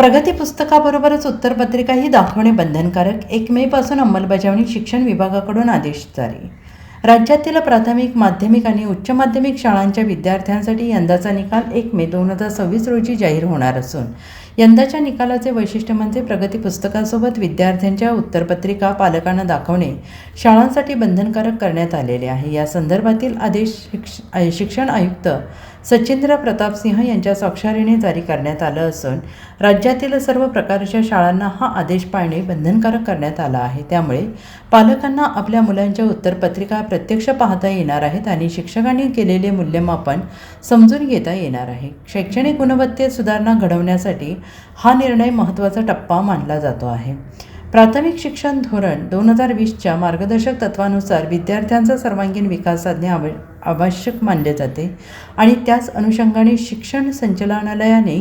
प्रगती पुस्तकाबरोबरच उत्तरपत्रिकाही दाखवणे बंधनकारक. 1 मे पासून अंमलबजावणी. शिक्षण विभागाकडून आदेश जारी. राज्यातील प्राथमिक, माध्यमिक आणि उच्च माध्यमिक शाळांच्या विद्यार्थ्यांसाठी यंदाचा निकाल 1 मे 2026 रोजी जाहीर होणार असून यंदाच्या निकालाचे वैशिष्ट्य म्हणजे प्रगती पुस्तकासोबत विद्यार्थ्यांच्या उत्तरपत्रिका पालकांना दाखवणे शाळांसाठी बंधनकारक करण्यात आलेले आहे. या संदर्भातील आदेश शिक्षण आयुक्त सचिंद्र प्रताप सिंह यांच्या स्वाक्षरीने जारी करण्यात आलं असून राज्यातील सर्व प्रकारच्या शाळांना हा आदेश पाळणे बंधनकारक करण्यात आला आहे. त्यामुळे पालकांना आपल्या मुलांच्या उत्तरपत्रिका प्रत्यक्ष पाहता येणार आहेत आणि शिक्षकांनी केलेले मूल्यमापन समजून घेता येणार आहे. शैक्षणिक गुणवत्तेत सुधारणा घडवण्यासाठी हा निर्णय महत्त्वाचा टप्पा मानला जातो आहे. प्राथमिक शिक्षण धोरण 2020च्या मार्गदर्शक तत्वानुसार विद्यार्थ्यांचा सर्वांगीण विकास साधणे आवश्यक मानले जाते आणि त्याच अनुषंगाने शिक्षण संचालनालयाने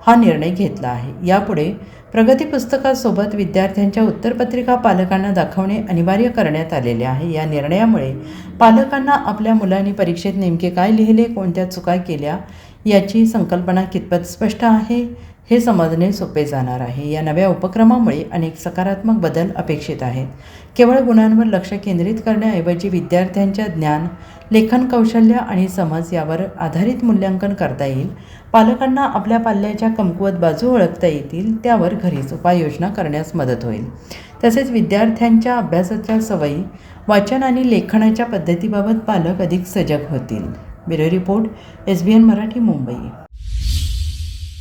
हा निर्णय घेतला आहे. यापुढे प्रगती पुस्तकासोबत विद्यार्थ्यांच्या उत्तरपत्रिका पालकांना दाखवणे अनिवार्य करण्यात आलेले आहे. या निर्णयामुळे पालकांना आपल्या मुलांनी परीक्षेत नेमके काय लिहिले, कोणत्या चुका केल्या याची संकल्पना कितपत स्पष्ट आहे हे समजणे सोपे जाणार आहे. या नव्या उपक्रमामुळे अनेक सकारात्मक बदल अपेक्षित आहेत. केवळ गुणांवर लक्ष केंद्रित करण्याऐवजी विद्यार्थ्यांच्या ज्ञान, लेखन कौशल्य आणि समज यावर आधारित मूल्यांकन करता येईल. पालकांना आपल्या पाल्याच्या कमकुवत बाजू ओळखता येतील, त्यावर घरीच उपाययोजना करण्यास मदत होईल. तसेच विद्यार्थ्यांच्या अभ्यासाच्या सवयी, वाचन आणि लेखनाच्या पद्धतीबाबत पालक अधिक सजग होतील. Bureau report, SBN Marathi, Mumbai.